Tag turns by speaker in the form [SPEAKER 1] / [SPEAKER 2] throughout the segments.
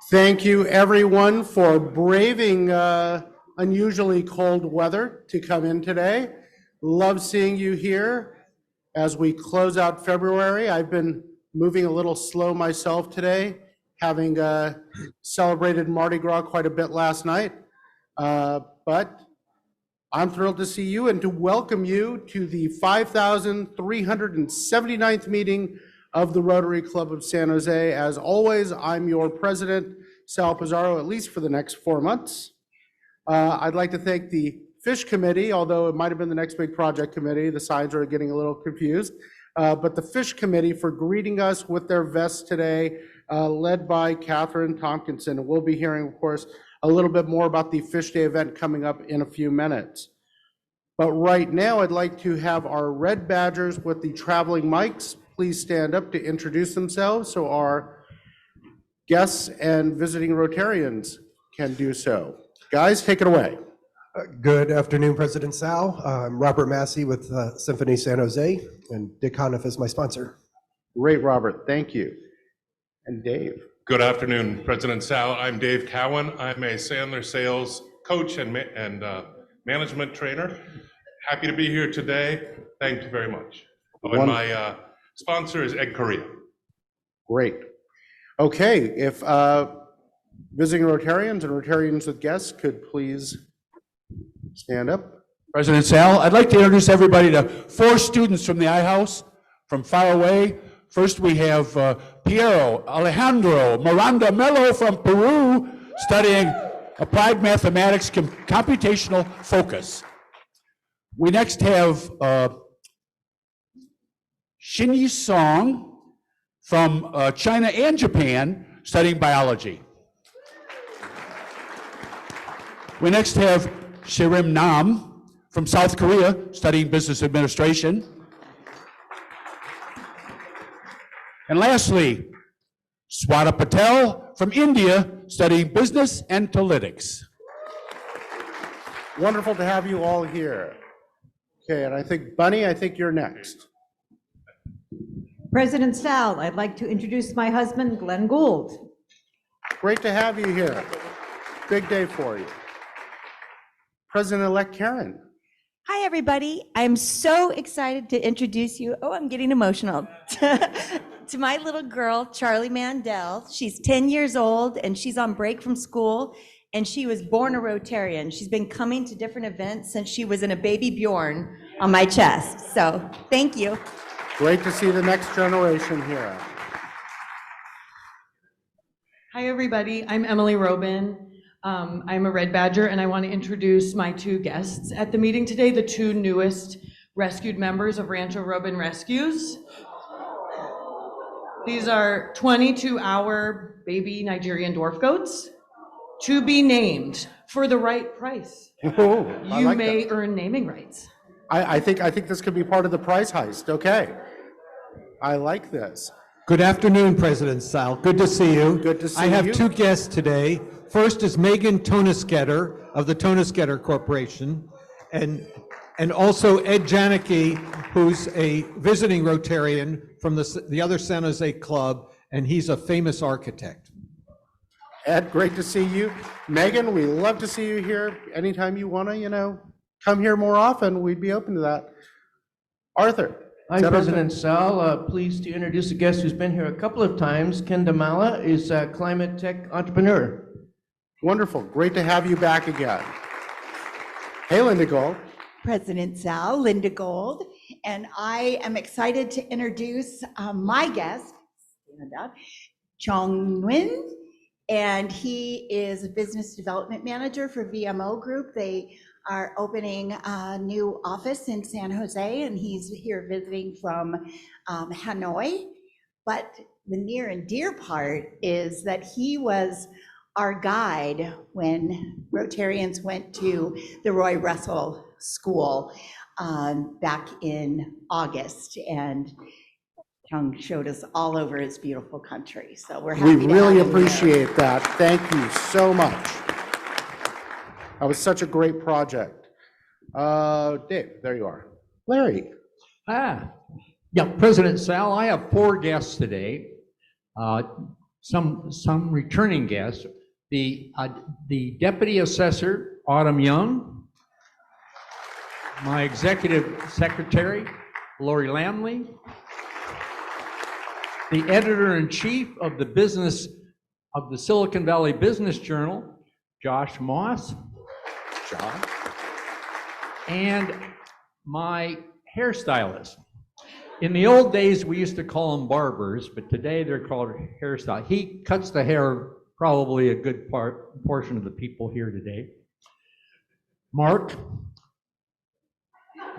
[SPEAKER 1] Thank you, everyone, for braving unusually cold weather to come in today. Love seeing you here as we close out February. I've been moving a little slow myself today, having celebrated Mardi Gras quite a bit last night. But I'm thrilled to see you and to welcome you to the 5,379th meeting of the Rotary Club of San Jose. As always, I'm your president, Sal Pizarro, at least for the next 4 months. I'd like to thank the Fish Committee, although it might have been the Next Big Project Committee. The signs are getting a little confused. But the Fish Committee for greeting us with their vests today, led by Catherine Tompkinson. And we'll be hearing, of course, a little bit more about the Fish Day event coming up in a few minutes. But right now, I'd like to have our Red Badgers with the traveling mics please stand up to introduce themselves so our guests and visiting Rotarians can do so. Guys, take it away.
[SPEAKER 2] Good afternoon, President Sal. I'm Robert Massey with Symphony San Jose, and Dick Honiff is my sponsor.
[SPEAKER 1] Great, Robert. Thank you. And Dave.
[SPEAKER 3] Good afternoon, President Sal. I'm Dave Cowan. I'm a Sandler sales coach and management trainer. Happy to be here today. Thank you very much. And my sponsor is Ed Correa.
[SPEAKER 1] Great. Okay, if visiting Rotarians and Rotarians with guests could please stand up.
[SPEAKER 4] President Sal, I'd like to introduce everybody to 4 students from the I-House from far away. First, we have Piero Alejandro Miranda Mello from Peru, studying applied mathematics computational focus. We next have Xinyi Song from China and Japan, studying biology. We next have Shirim Nam from South Korea, studying business administration. And lastly, Swata Patel from India, studying business analytics.
[SPEAKER 1] Wonderful to have you all here. Okay, and I think, Bunny, I think you're next.
[SPEAKER 5] President Sal, I'd like to introduce my husband, Glenn Gould.
[SPEAKER 1] Great to have you here. Big day for you. President-elect Karen.
[SPEAKER 6] Hi, everybody. I'm so excited to introduce you. Oh, I'm getting emotional. To my little girl, Charlie Mandel. She's 10 years old, and she's on break from school, and she was born a Rotarian. She's been coming to different events since she was in a baby Bjorn on my chest. So thank you.
[SPEAKER 1] Great to see the next generation here.
[SPEAKER 7] Hi, everybody. I'm Emily Robin. I'm a Red Badger, and I want to introduce my 2 guests at the meeting today, the 2 newest rescued members of Rancho Robin Rescues. These are 22-hour baby Nigerian dwarf goats to be named for the right price.
[SPEAKER 1] Oh,
[SPEAKER 7] you may earn naming rights.
[SPEAKER 1] I think this could be part of the prize heist. Okay. I like this.
[SPEAKER 8] Good afternoon, President Sal. Good to see you.
[SPEAKER 1] Good to see you.
[SPEAKER 8] I have 2 guests today. First is Megan Tonisketter of the Tonisketter Corporation, and also Ed Janicki, who's a visiting Rotarian from the other San Jose club, and he's a famous architect.
[SPEAKER 1] Ed, great to see you. Megan, we love to see you here. Anytime you want to, come here more often, we'd be open to that. Arthur.
[SPEAKER 9] Hi, President Sal. Pleased to introduce a guest who's been here a couple of times. Ken Damala is a climate tech entrepreneur.
[SPEAKER 1] Wonderful. Great to have you back again. Hey, Linda Gold.
[SPEAKER 6] President Sal, Linda Gold, and I am excited to introduce my guest, Chong Nguyen, and he is a business development manager for VMO Group. They are opening a new office in San Jose, and he's here visiting from Hanoi. But the near and dear part is that he was our guide when Rotarians went to the Roy Russell School back in August, and Chung showed us all over his beautiful country. So we're happy.
[SPEAKER 1] We really appreciate that. Thank you so much. That was such a great project. Dave, there you are. Larry.
[SPEAKER 10] Yeah, President Sal, I have 4 guests today. some returning guests. The Deputy Assessor, Autumn Young, my Executive Secretary, Lori Lamley, the Editor-in-Chief of the Silicon Valley Business Journal, Josh Moss, and my hairstylist. In the old days, we used to call them barbers, but today they're called hairstyle. He cuts the hair probably a good portion of the people here today. Mark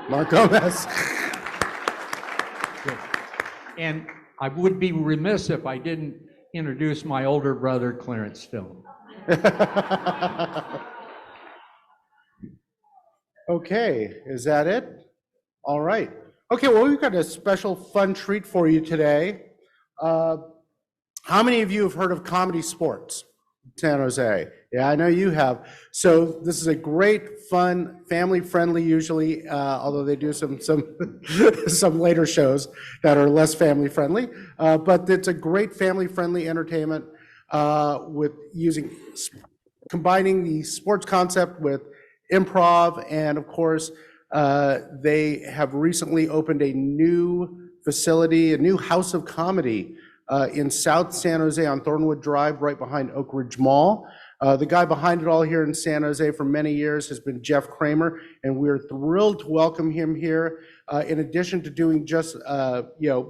[SPEAKER 1] Gomez.
[SPEAKER 10] And I would be remiss if I didn't introduce my older brother, Clarence Stone.
[SPEAKER 1] Okay, is that it? All right. Okay, well, we've got a special fun treat for you today. How many of you have heard of Comedy Sports San Jose? Yeah, I know you have. So this is a great, fun, family-friendly usually, although they do some some later shows that are less family-friendly. But it's a great family-friendly entertainment with combining the sports concept with improv, and of course, they have recently opened a new facility, a new house of comedy in South San Jose on Thornwood Drive, right behind Oak Ridge Mall. The guy behind it all here in San Jose for many years has been Jeff Kramer, and we're thrilled to welcome him here. In addition to doing just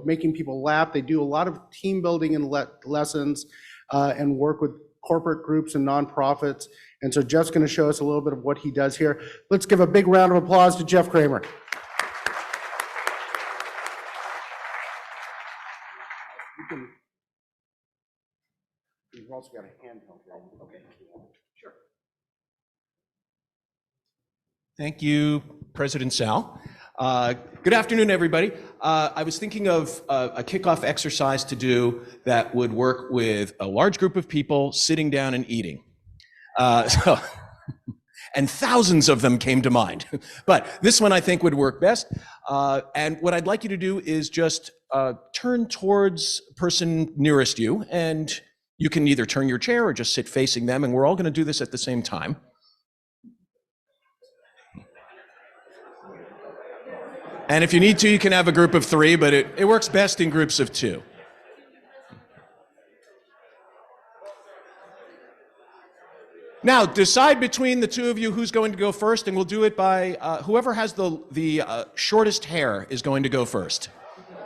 [SPEAKER 1] making people laugh, they do a lot of team building and lessons and work with corporate groups and nonprofits. And so Jeff's going to show us a little bit of what he does here. Let's give a big round of applause to Jeff Kramer. You've also got a handheld. Okay. Sure.
[SPEAKER 11] Thank you, President Sal. Good afternoon, everybody. I was thinking of a kickoff exercise to do that would work with a large group of people sitting down and eating. And thousands of them came to mind. But this one I think would work best. And what I'd like you to do is just turn towards the person nearest you, and you can either turn your chair or just sit facing them, and we're all going to do this at the same time. And if you need to, you can have a group of 3, but it works best in groups of 2. Now, decide between the 2 of you who's going to go first, and we'll do it by whoever has the shortest hair is going to go first.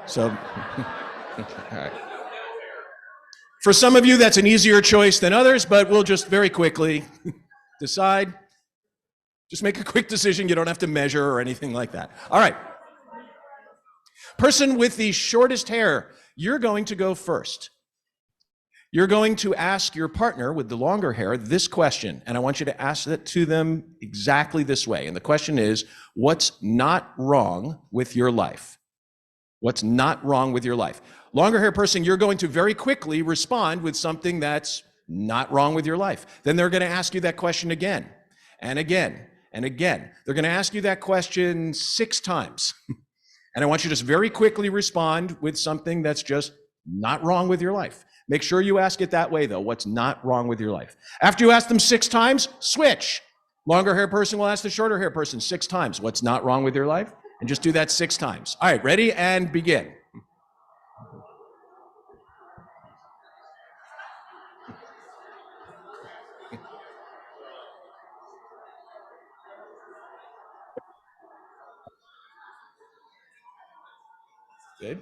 [SPEAKER 11] So, all right. For some of you, that's an easier choice than others, but we'll just very quickly decide. Just make a quick decision. You don't have to measure or anything like that. All right. Person with the shortest hair, you're going to go first. You're going to ask your partner with the longer hair this question, and I want you to ask it to them exactly this way. And the question is, what's not wrong with your life? What's not wrong with your life? Longer hair person, you're going to very quickly respond with something that's not wrong with your life. Then they're going to ask you that question again and again and again. They're going to ask you that question 6 times. And I want you to just very quickly respond with something that's just not wrong with your life. Make sure you ask it that way, though. What's not wrong with your life? After you ask them 6 times, switch. Longer hair person will ask the shorter hair person 6 times. What's not wrong with your life? And just do that 6 times. All right, ready? And begin. Good.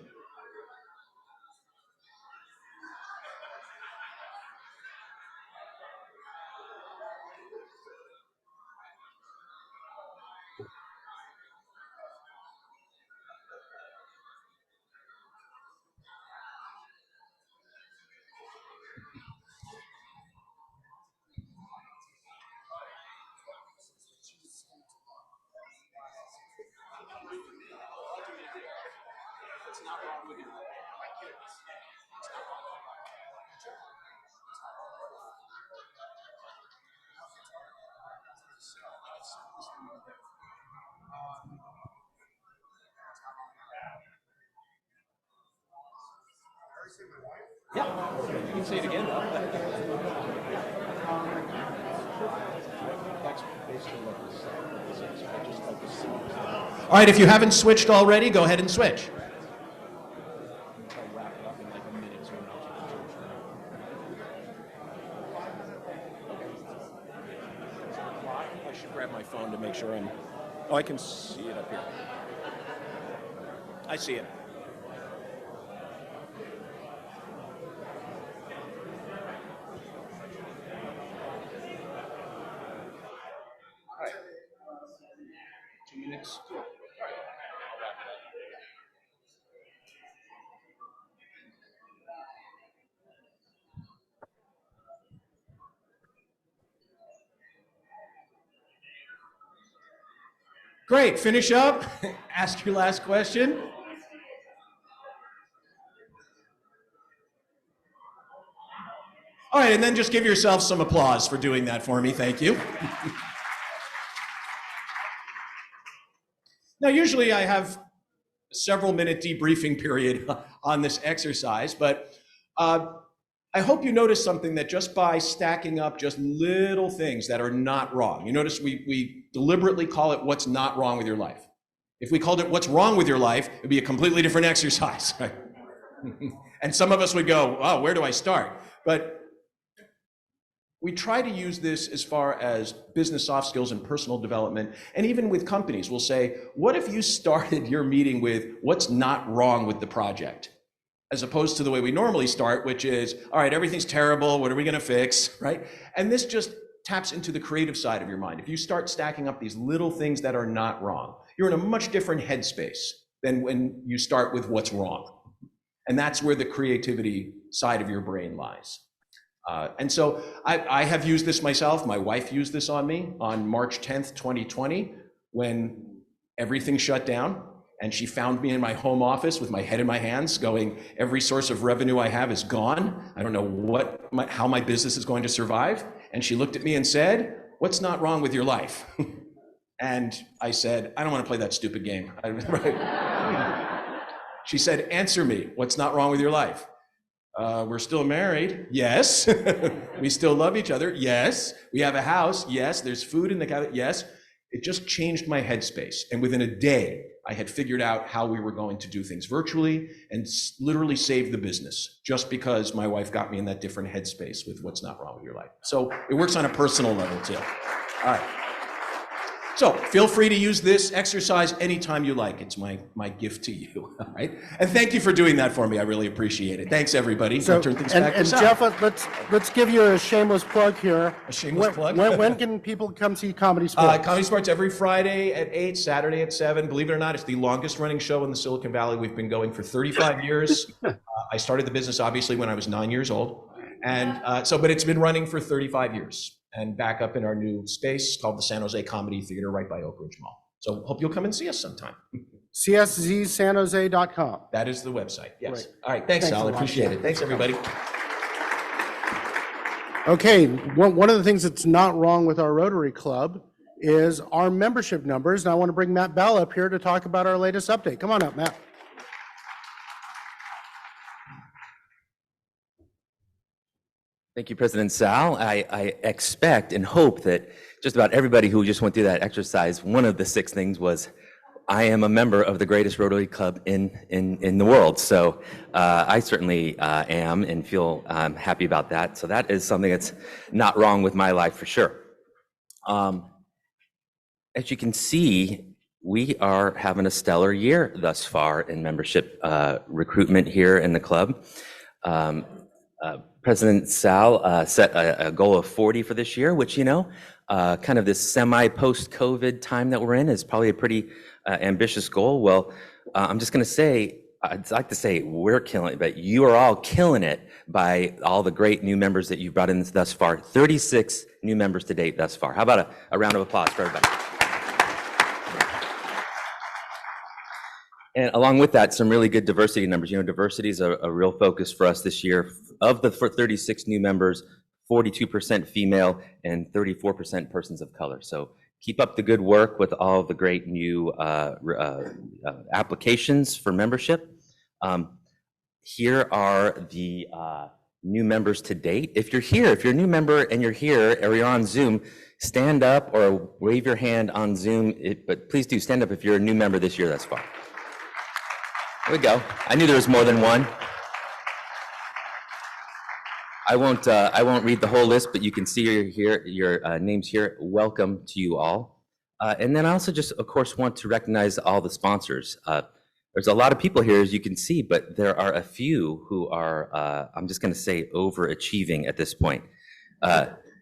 [SPEAKER 11] Yeah, you can say it again. All right, if you haven't switched already, go ahead and switch. I should grab my phone to make sure I'm... Oh, I can see it up here. I see it. All right. 2 minutes. Cool. All right. I'll wrap it up. Great, finish up, ask your last question. All right, and then just give yourself some applause for doing that for me, thank you. Now, usually I have a several-minute debriefing period on this exercise, but I hope you notice something, that just by stacking up just little things that are not wrong, you notice we deliberately call it what's not wrong with your life. If we called it what's wrong with your life, it'd be a completely different exercise, right? And some of us would go, oh, where do I start? But we try to use this as far as business soft skills and personal development, and even with companies, we'll say, what if you started your meeting with what's not wrong with the project? As opposed to the way we normally start, which is, all right, everything's terrible, what are we gonna fix, right? And this just taps into the creative side of your mind. If you start stacking up these little things that are not wrong, you're in a much different headspace than when you start with what's wrong. And that's where the creativity side of your brain lies. And so I have used this myself. My wife used this on me on March 10th, 2020, when everything shut down. And she found me in my home office with my head in my hands going, every source of revenue I have is gone. I don't know how my business is going to survive. And she looked at me and said, what's not wrong with your life? And I said, I don't want to play that stupid game. She said, answer me, what's not wrong with your life? We're still married. Yes. We still love each other. Yes. We have a house. Yes. There's food in the cabinet. Yes. It just changed my headspace. And within a day, I had figured out how we were going to do things virtually and literally save the business just because my wife got me in that different headspace with what's not wrong with your life. So it works on a personal level too. All right. So feel free to use this exercise anytime you like. It's my gift to you, all right? And thank you for doing that for me. I really appreciate it. Thanks, everybody.
[SPEAKER 1] So,
[SPEAKER 11] I'll turn things back to
[SPEAKER 1] and
[SPEAKER 11] Sal.
[SPEAKER 1] Jeff, let's give you a shameless plug here.
[SPEAKER 11] A shameless plug?
[SPEAKER 1] When can people come see Comedy Sports?
[SPEAKER 11] Comedy Sports every Friday at 8, Saturday at 7. Believe it or not, it's the longest running show in the Silicon Valley. We've been going for 35 years. I started the business, obviously, when I was 9 years old. And but it's been running for 35 years. And back up in our new space called the San Jose Comedy Theater right by Oak Ridge Mall. So hope you'll come and see us sometime.
[SPEAKER 1] CSZSanjose.com.
[SPEAKER 11] That is the website, yes.
[SPEAKER 1] Right.
[SPEAKER 11] All right, thanks Sal, I appreciate it. Thanks, everybody.
[SPEAKER 1] Okay, one of the things that's not wrong with our Rotary Club is our membership numbers. And I want to bring Matt Bell up here to talk about our latest update. Come on up, Matt.
[SPEAKER 12] Thank you, President Sal. I expect and hope that just about everybody who just went through that exercise, one of the 6 things was, I am a member of the greatest Rotary Club in the world. So I certainly am and feel happy about that. So that is something that's not wrong with my life for sure. As you can see, we are having a stellar year thus far in membership recruitment here in the club. President Sal set a goal of 40 for this year, which, kind of this semi-post-COVID time that we're in is probably a pretty ambitious goal. Well, I'm just going to say, I'd like to say we're killing it, but you are all killing it by all the great new members that you've brought in thus far. 36 new members to date thus far. How about a round of applause for everybody? And along with that, some really good diversity numbers. Diversity is a real focus for us this year. Of the 36 new members, 42% female and 34% persons of color. So keep up the good work with all the great new applications for membership. here are the new members to date. If you're a new member and you're here or you're on Zoom, stand up or wave your hand on Zoom, but please do stand up if you're a new member this year thus far. There we go. I knew there was more than one. I won't read the whole list, but you can see your names here. Welcome to you all. And then I also just, of course, want to recognize all the sponsors. There's a lot of people here, as you can see, but there are a few who are, I'm just going to say, overachieving at this point.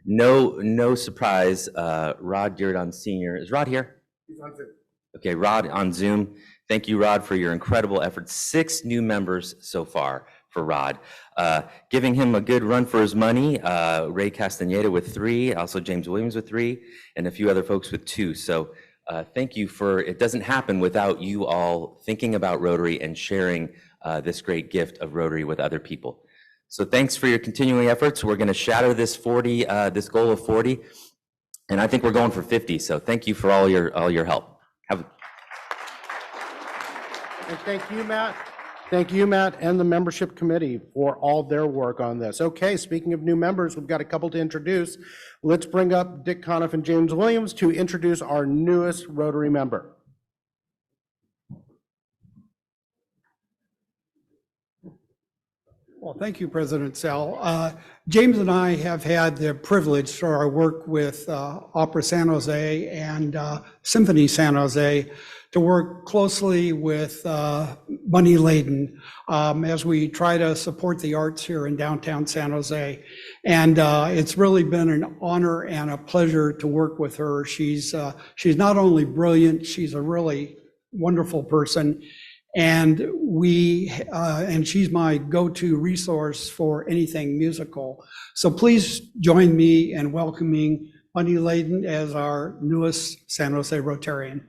[SPEAKER 12] No surprise, Rod Girodon Sr. Is Rod here?
[SPEAKER 1] He's on Zoom.
[SPEAKER 12] Okay, Rod on Zoom. Thank you, Rod, for your incredible efforts. 6 new members so far for Rod. Giving him a good run for his money, Ray Castaneda with 3, also James Williams with 3, and a few other folks with 2. So thank you it doesn't happen without you all thinking about Rotary and sharing this great gift of Rotary with other people. So thanks for your continuing efforts. We're gonna shatter this this goal of 40, and I think we're going for 50. So thank you for all your help.
[SPEAKER 1] And thank you, Matt. Thank you, Matt, and the membership committee for all their work on this. Okay, speaking of new members, we've got a couple to introduce. Let's bring up Dick Conniff and James Williams to introduce our newest Rotary member.
[SPEAKER 13] Well, thank you, President Sal. James and I have had the privilege through our work with Opera San Jose and Symphony San Jose to work closely with Bunny Layden as we try to support the arts here in downtown San Jose. And it's really been an honor and a pleasure to work with her. She's not only brilliant, she's a really wonderful person. And she's my go-to resource for anything musical. So please join me in welcoming Bunny Layden as our newest San Jose Rotarian.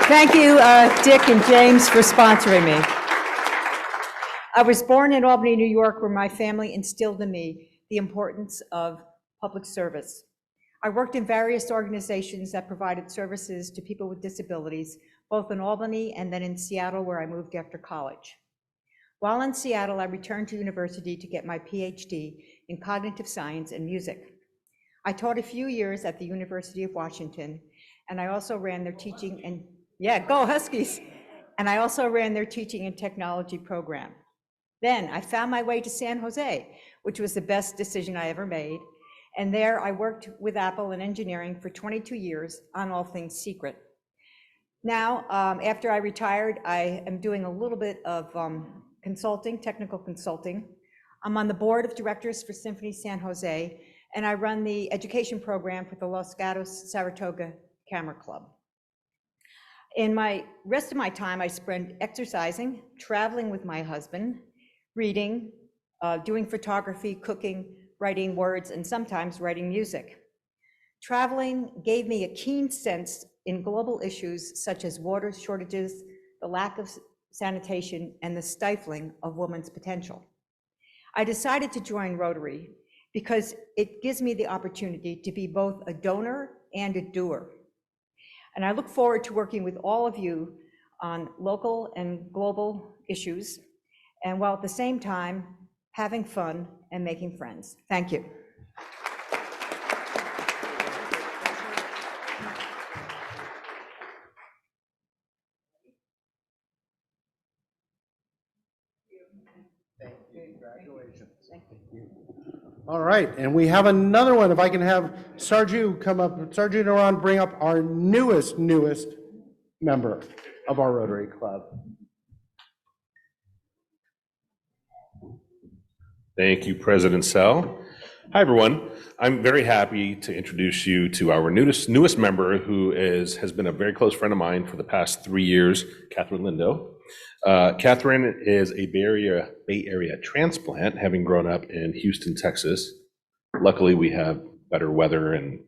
[SPEAKER 5] Thank you, Dick and James, for sponsoring me. I was born in Albany, New York, where my family instilled in me the importance of public service. I worked in various organizations that provided services to people with disabilities, both in Albany and then in Seattle, where I moved after college. While in Seattle, I returned to university to get my PhD in cognitive science and music. I taught a few years at the University of Washington, and I also ran their teaching and, yeah, go Huskies! And I also ran their teaching and technology program. Then I found my way to San Jose, which was the best decision I ever made. And there I worked with Apple in engineering for 22 years on all things secret. Now, after I retired, I am doing a little bit of consulting, technical consulting. I'm on the board of directors for Symphony San Jose, and I run the education program for the Los Gatos Saratoga Camera Club. In my rest of my time, I spend exercising, traveling with my husband, reading, doing photography, cooking, writing words, and sometimes writing music. Traveling gave me a keen sense in global issues such as water shortages, the lack of sanitation, and the stifling of women's potential. I decided to join Rotary because it gives me the opportunity to be both a donor and a doer. And I look forward to working with all of you on local and global issues, and while at the same time, having fun and making friends. Thank you.
[SPEAKER 1] All right, and we have another one. If I can have Sarju come up, Sarju Naran bring up our newest member of our Rotary Club.
[SPEAKER 14] Thank you, President Sell. Hi, everyone. I'm very happy to introduce you to our newest member, who has been a very close friend of mine for the past 3 years, Catherine Lindo. Catherine is a Bay Area transplant, having grown up in Houston, Texas. Luckily, we have better weather and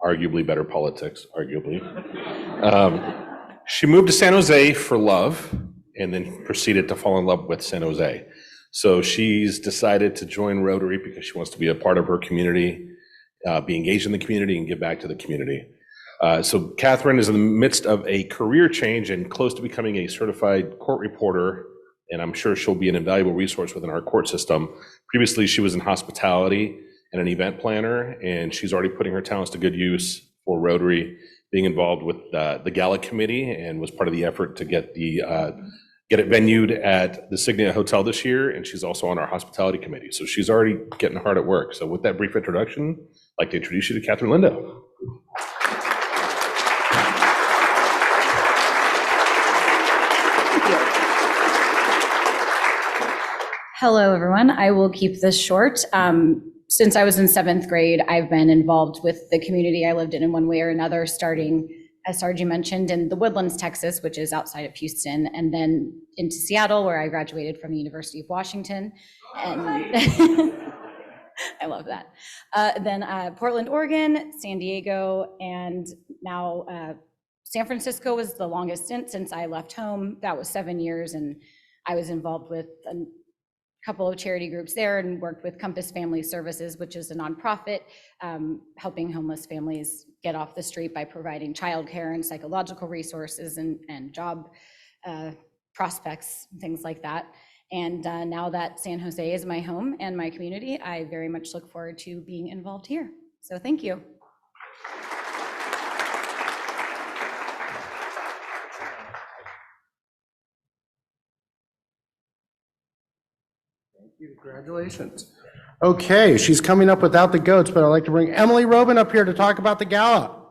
[SPEAKER 14] arguably better politics, arguably. She moved to San Jose for love and then proceeded to fall in love with San Jose. So she's decided to join Rotary because she wants to be a part of her community, be engaged in the community, and give back to the community. So Catherine is in the midst of a career change and close to becoming a certified court reporter, and I'm sure she'll be an invaluable resource within our court system. Previously, she was in hospitality and an event planner, and she's already putting her talents to good use for Rotary, being involved with the gala committee, and was part of the effort to get it venued at the Signia Hotel this year, and she's also on our hospitality committee. So she's already getting hard at work. So with that brief introduction, I'd like to introduce you to Catherine Lindo.
[SPEAKER 15] Hello, everyone. I will keep this short. Since I was in 7th grade, I've been involved with the community I lived in one way or another, starting, as Sarji mentioned, in the Woodlands, Texas, which is outside of Houston, and then into Seattle, where I graduated from the University of Washington. And I love that. Then Portland, Oregon, San Diego, and now San Francisco was the longest stint since I left home. That was 7 years, and I was involved with a couple of charity groups there and worked with Compass Family Services, which is a nonprofit helping homeless families get off the street by providing childcare and psychological resources and job prospects, things like that. And now that San Jose is my home and my community, I very much look forward to being involved here. So thank you.
[SPEAKER 1] Congratulations. Okay, she's coming up without the goats, but I'd like to bring Emily Robin up here to talk about the gala.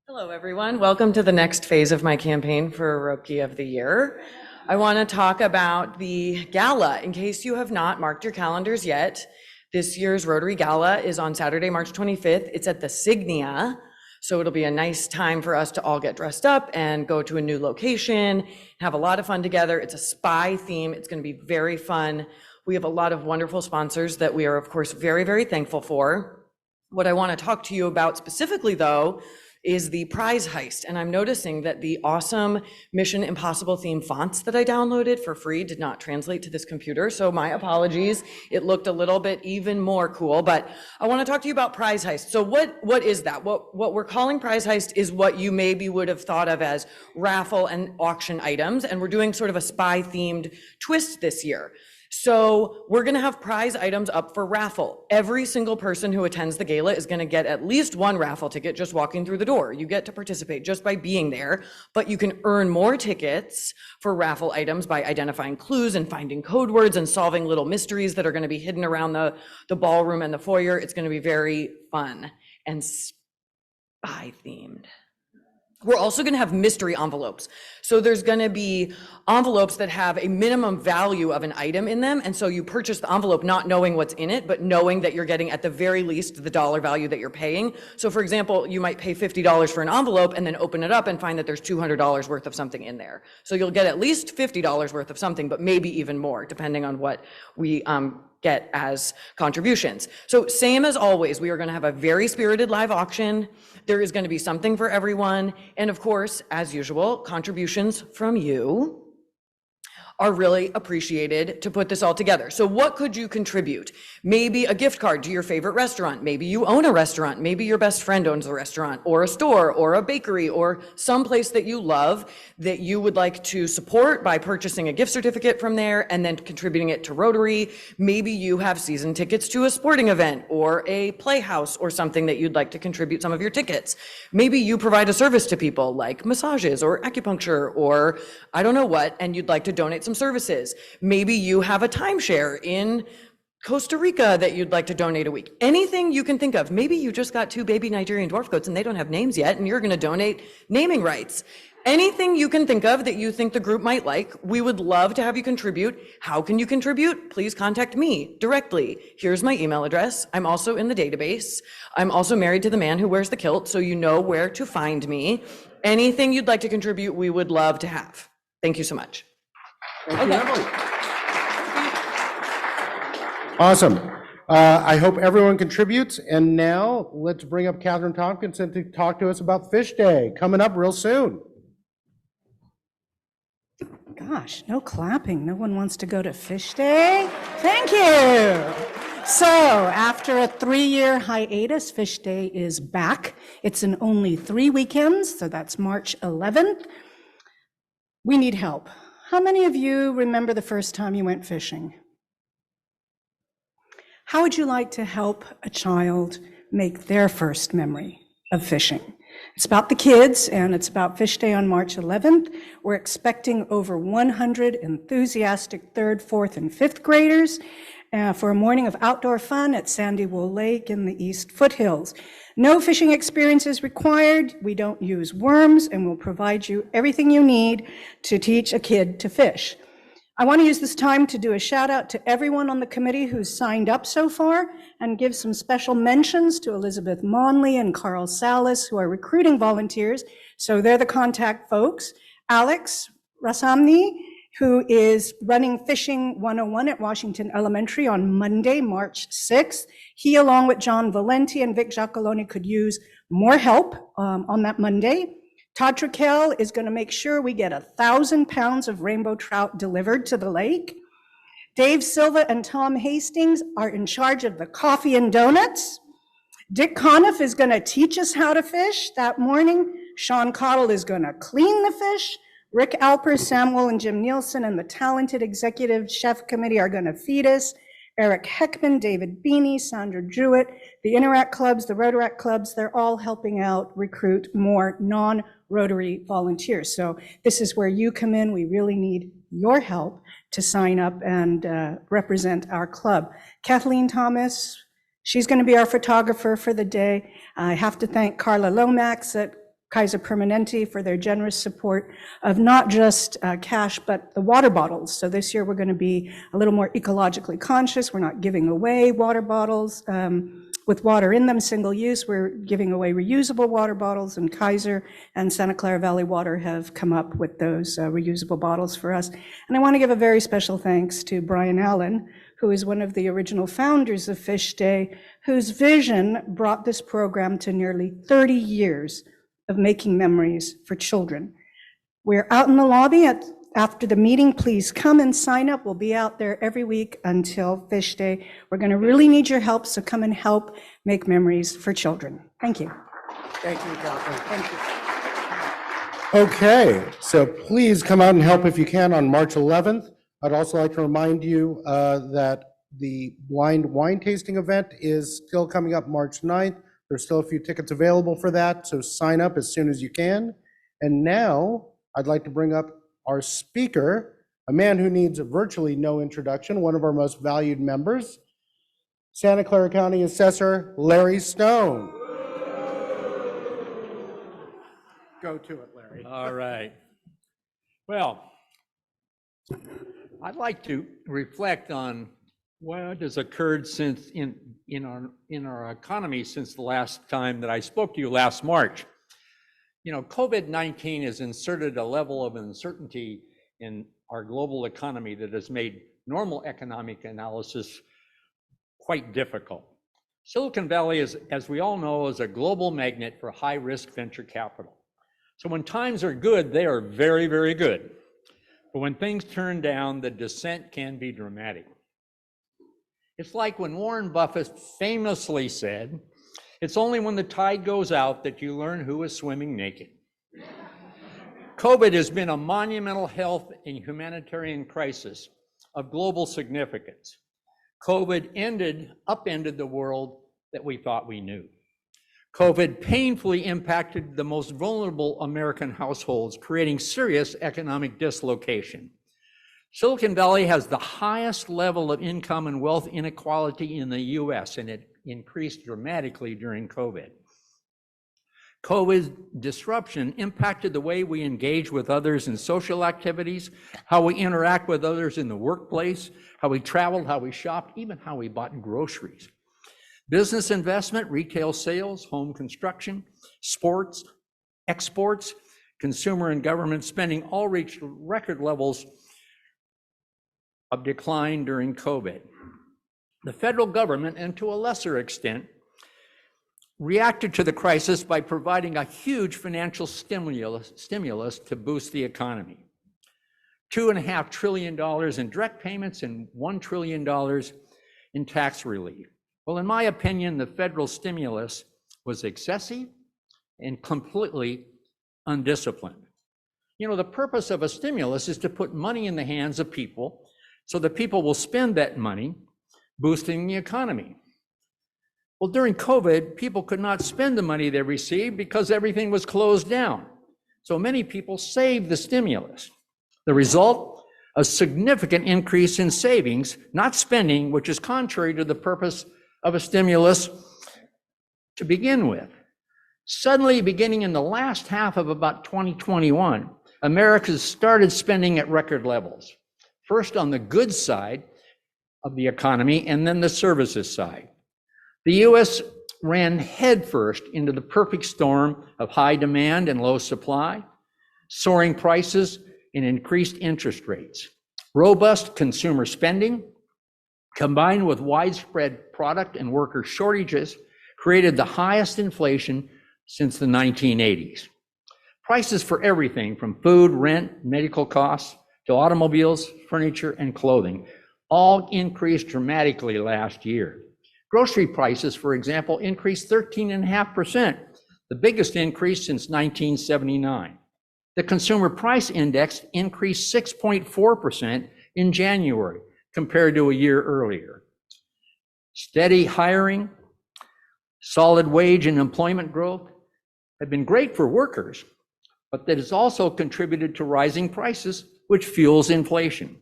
[SPEAKER 7] Hello, everyone. Welcome to the next phase of my campaign for Rookie of the Year. I want to talk about the gala. In case you have not marked your calendars yet, this year's Rotary Gala is on Saturday, March 25th. It's at the Signia. So it'll be a nice time for us to all get dressed up and go to a new location, have a lot of fun together. It's a spy theme. It's going to be very fun. We have a lot of wonderful sponsors that we are, of course, very, very thankful for. What I want to talk to you about specifically, though, is the prize heist. And I'm noticing that the awesome Mission Impossible theme fonts that I downloaded for free did not translate to this computer. So my apologies. It looked a little bit even more cool, but I want to talk to you about prize heist. So what is that? What we're calling prize heist is what you maybe would have thought of as raffle and auction items. And we're doing sort of a spy themed twist this year. So we're going to have prize items up for raffle. Every single person who attends the gala is going to get at least one raffle ticket just walking through the door. You get to participate just by being there, but you can earn more tickets for raffle items by identifying clues and finding code words and solving little mysteries that are going to be hidden around the ballroom and the foyer. It's going to be very fun and spy themed. We're also going to have mystery envelopes. So there's going to be envelopes that have a minimum value of an item in them. And so you purchase the envelope not knowing what's in it, but knowing that you're getting at the very least the dollar value that you're paying. So for example, you might pay $50 for an envelope and then open it up and find that there's $200 worth of something in there. So you'll get at least $50 worth of something, but maybe even more, depending on what we get as contributions. So same as always, we are going to have a very spirited live auction. There is going to be something for everyone. And of course, as usual, contributions from you are really appreciated to put this all together. So what could you contribute? Maybe a gift card to your favorite restaurant. Maybe you own a restaurant. Maybe your best friend owns a restaurant or a store or a bakery or some place that you love that you would like to support by purchasing a gift certificate from there and then contributing it to Rotary. Maybe you have season tickets to a sporting event or a playhouse or something that you'd like to contribute some of your tickets. Maybe you provide a service to people like massages or acupuncture or I don't know what, and you'd like to donate some services. Maybe you have a timeshare in Costa Rica that you'd like to donate a week. Anything you can think of. Maybe you just got 2 baby Nigerian dwarf goats and they don't have names yet and you're going to donate naming rights. Anything you can think of that you think the group might like, we would love to have you contribute. How can you contribute? Please contact me directly. Here's my email address. I'm also in the database. I'm also married to the man who wears the kilt, so you know where to find me. Anything you'd like to contribute, we would love to have. Thank you so much.
[SPEAKER 1] Thank you, Emily. Awesome. I hope everyone contributes. And now let's bring up Catherine Tompkinson to talk to us about Fish Day, coming up real soon.
[SPEAKER 16] Gosh, no clapping. No one wants to go to Fish Day. Thank you. So, after a 3-year hiatus, Fish Day is back. It's in only 3 weekends, so that's March 11th. We need help. How many of you remember the first time you went fishing? How would you like to help a child make their first memory of fishing? It's about the kids, and it's about Fish Day on March 11th. We're expecting over 100 enthusiastic 3rd, 4th, and 5th graders for a morning of outdoor fun at Sandy Wool Lake in the East Foothills. No fishing experience is required. We don't use worms, and we'll provide you everything you need to teach a kid to fish. I want to use this time to do a shout out to everyone on the committee who's signed up so far and give some special mentions to Elizabeth Monley and Carl Salas, who are recruiting volunteers. So they're the contact folks. Alex Rasamni, who is running Fishing 101 at Washington Elementary on Monday, March 6th. He, along with John Valenti and Vic Giacalone, could use more help on that Monday. Todd Trickell is going to make sure we get 1,000 pounds of rainbow trout delivered to the lake. Dave Silva and Tom Hastings are in charge of the coffee and donuts. Dick Conniff is going to teach us how to fish that morning. Sean Cottle is going to clean the fish. Rick Alper, Samuel, and Jim Nielsen and the talented executive chef committee are going to feed us. Eric Heckman, David Beanie, Sandra Jewett, the Interact clubs, the Rotaract clubs, they're all helping out recruit more non-Rotary volunteers. So this is where you come in. We really need your help to sign up and represent our club. Kathleen Thomas, she's going to be our photographer for the day. I have to thank Carla Lomax at Kaiser Permanente for their generous support of not just cash, but the water bottles. So this year we're going to be a little more ecologically conscious. We're not giving away water bottles with water in them, single use. We're giving away reusable water bottles, and Kaiser and Santa Clara Valley Water have come up with those reusable bottles for us. And I want to give a very special thanks to Brian Allen, who is one of the original founders of Fish Day, whose vision brought this program to nearly 30 years of making memories for children. We're out in the lobby after the meeting. Please come and sign up. We'll be out there every week until Fish Day. We're going to really need your help, so come and help make memories for children. Thank you.
[SPEAKER 1] Thank you, Catherine.
[SPEAKER 16] Thank you.
[SPEAKER 1] Okay, so please come out and help if you can on March 11th. I'd also like to remind you that the blind wine tasting event is still coming up March 9th. There's still a few tickets available for that, so sign up as soon as you can. And now I'd like to bring up our speaker, a man who needs virtually no introduction, one of our most valued members, Santa Clara County Assessor Larry Stone. Go to it, Larry.
[SPEAKER 10] All right. Well, I'd like to reflect on what has occurred since in our economy since the last time that I spoke to you last March. You know, COVID-19 has inserted a level of uncertainty in our global economy that has made normal economic analysis quite difficult. Silicon Valley is, as we all know, is a global magnet for high-risk venture capital. So when times are good, they are very, very good. But when things turn down, the descent can be dramatic. It's like when Warren Buffett famously said, "It's only when the tide goes out that you learn who is swimming naked." COVID has been a monumental health and humanitarian crisis of global significance. COVID upended the world that we thought we knew. COVID painfully impacted the most vulnerable American households, creating serious economic dislocation. Silicon Valley has the highest level of income and wealth inequality in the US, and it increased dramatically during COVID. COVID's disruption impacted the way we engage with others in social activities, how we interact with others in the workplace, how we traveled, how we shopped, even how we bought groceries. Business investment, retail sales, home construction, sports, exports, consumer and government spending all reached record levels of decline during COVID. The federal government, and to a lesser extent, reacted to the crisis by providing a huge financial stimulus to boost the economy. $2.5 trillion in direct payments and $1 trillion in tax relief. Well, in my opinion, the federal stimulus was excessive and completely undisciplined. You know, the purpose of a stimulus is to put money in the hands of people so that people will spend that money, boosting the economy. Well, during COVID, people could not spend the money they received because everything was closed down. So many people saved the stimulus. The result, a significant increase in savings, not spending, which is contrary to the purpose of a stimulus to begin with. Suddenly, beginning in the last half of about 2021, America started spending at record levels. First on the goods side of the economy and then the services side. The US ran headfirst into the perfect storm of high demand and low supply, soaring prices and increased interest rates. Robust consumer spending, combined with widespread product and worker shortages, created the highest inflation since the 1980s. Prices for everything from food, rent, medical costs, to automobiles, furniture, and clothing all increased dramatically last year. Grocery prices, for example, increased 13.5%, the biggest increase since 1979. The Consumer Price Index increased 6.4% in January compared to a year earlier. Steady hiring, solid wage and employment growth have been great for workers, but that has also contributed to rising prices, which fuels inflation.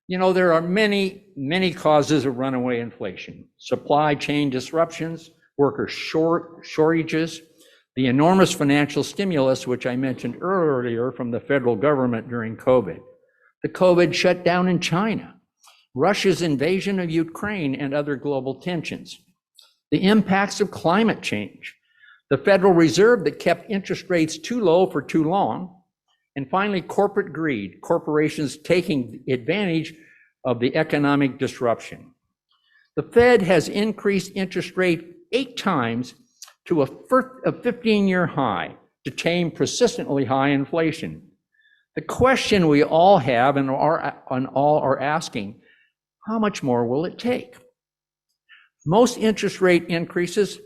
[SPEAKER 10] You know, there are many causes of runaway inflation. Supply chain disruptions, worker shortages, the enormous financial stimulus, which I mentioned earlier from the federal government during COVID, the COVID shutdown in China, Russia's invasion of Ukraine and other global tensions, the impacts of climate change, the Federal Reserve that kept interest rates too low for too long, and finally, corporate greed, corporations taking advantage of the economic disruption. The Fed has increased interest rate 8 times to a 15-year high to tame persistently high inflation. The question we all have and all are asking, how much more will it take? Most interest rate increases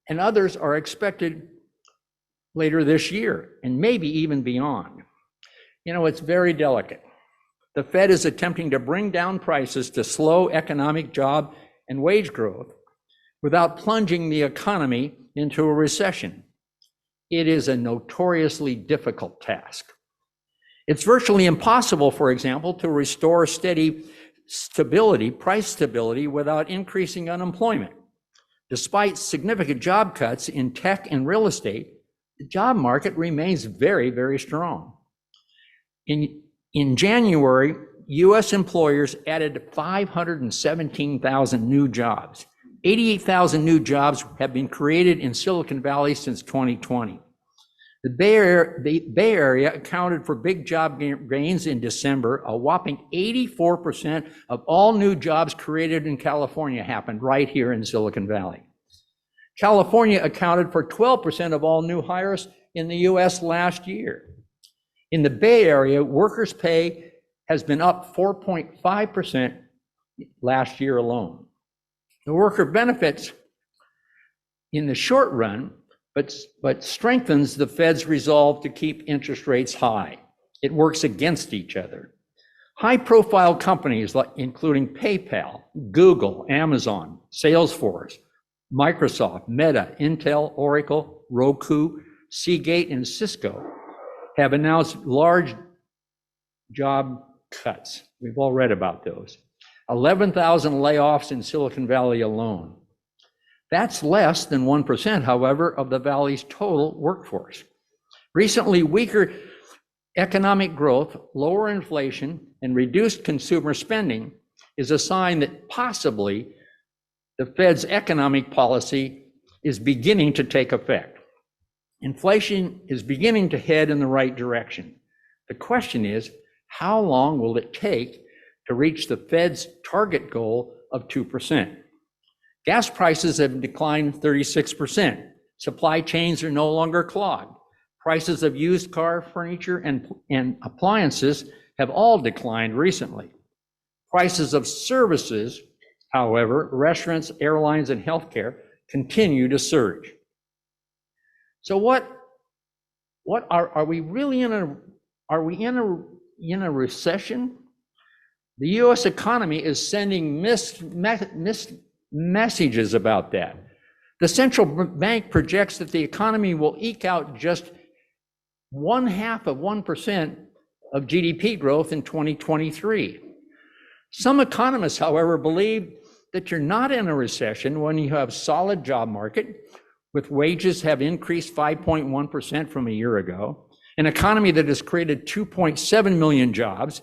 [SPEAKER 10] and others are expected later this year and maybe even beyond. You know, it's very delicate. The Fed is attempting to bring down prices to slow economic job and wage growth without plunging the economy into a recession. It is a notoriously difficult task. It's virtually impossible, for example, to restore price stability without increasing unemployment. Despite significant job cuts in tech and real estate, the job market remains very, very strong. In January, US employers added 517,000 new jobs. 88,000 new jobs have been created in Silicon Valley since 2020. The Bay Area accounted for big job gains in December. A whopping 84% of all new jobs created in California happened right here in Silicon Valley. California accounted for 12% of all new hires in the US last year. In the Bay Area, workers' pay has been up 4.5% last year alone. The worker benefits in the short run, but strengthens the Fed's resolve to keep interest rates high. It works against each other. High-profile companies including PayPal, Google, Amazon, Salesforce, Microsoft, Meta, Intel, Oracle, Roku, Seagate, and Cisco have announced large job cuts. We've all read about those. 11,000 layoffs in Silicon Valley alone. That's less than 1%, however, of the Valley's total workforce. Recently, weaker economic growth, lower inflation, and reduced consumer spending is a sign that possibly the Fed's economic policy is beginning to take effect. Inflation is beginning to head in the right direction. The question is, how long will it take to reach the Fed's target goal of 2%? Gas prices have declined 36%. Supply chains are no longer clogged. Prices of used car, furniture, and appliances have all declined recently. Prices of services However, restaurants, airlines, and healthcare continue to surge. So what are we really in a recession? The US economy is sending mixed messages about that. The central bank projects that the economy will eke out just 0.5% of GDP growth in 2023. Some economists, however, believe that you're not in a recession when you have solid job market, with wages have increased 5.1% from a year ago, an economy that has created 2.7 million jobs,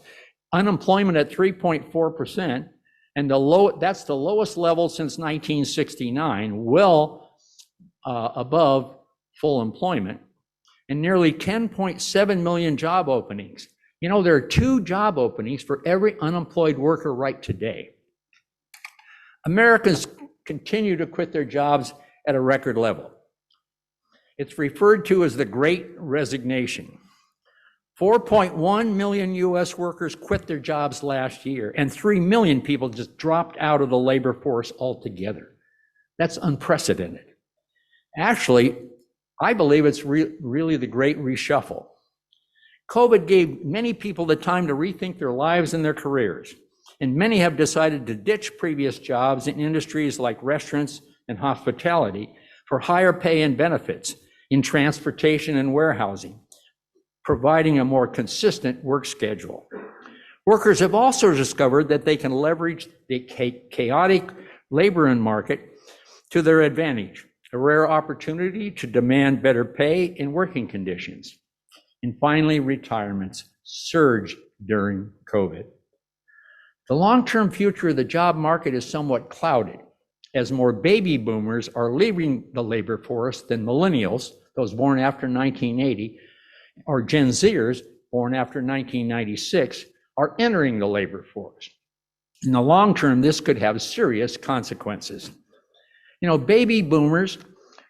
[SPEAKER 10] unemployment at 3.4%, and that's the lowest level since 1969, well above full employment, and nearly 10.7 million job openings. You know, there are 2 job openings for every unemployed worker right today. Americans continue to quit their jobs at a record level. It's referred to as the Great Resignation. 4.1 million US workers quit their jobs last year, and 3 million people just dropped out of the labor force altogether. That's unprecedented. Actually, I believe it's really the Great Reshuffle. COVID gave many people the time to rethink their lives and their careers, and many have decided to ditch previous jobs in industries like restaurants and hospitality for higher pay and benefits in transportation and warehousing, providing a more consistent work schedule. Workers have also discovered that they can leverage the chaotic labor market to their advantage, a rare opportunity to demand better pay and working conditions. And finally, retirements surged during COVID. The long-term future of the job market is somewhat clouded, as more baby boomers are leaving the labor force than millennials, those born after 1980, or Gen Zers born after 1996, are entering the labor force. In the long term, this could have serious consequences. You know, baby boomers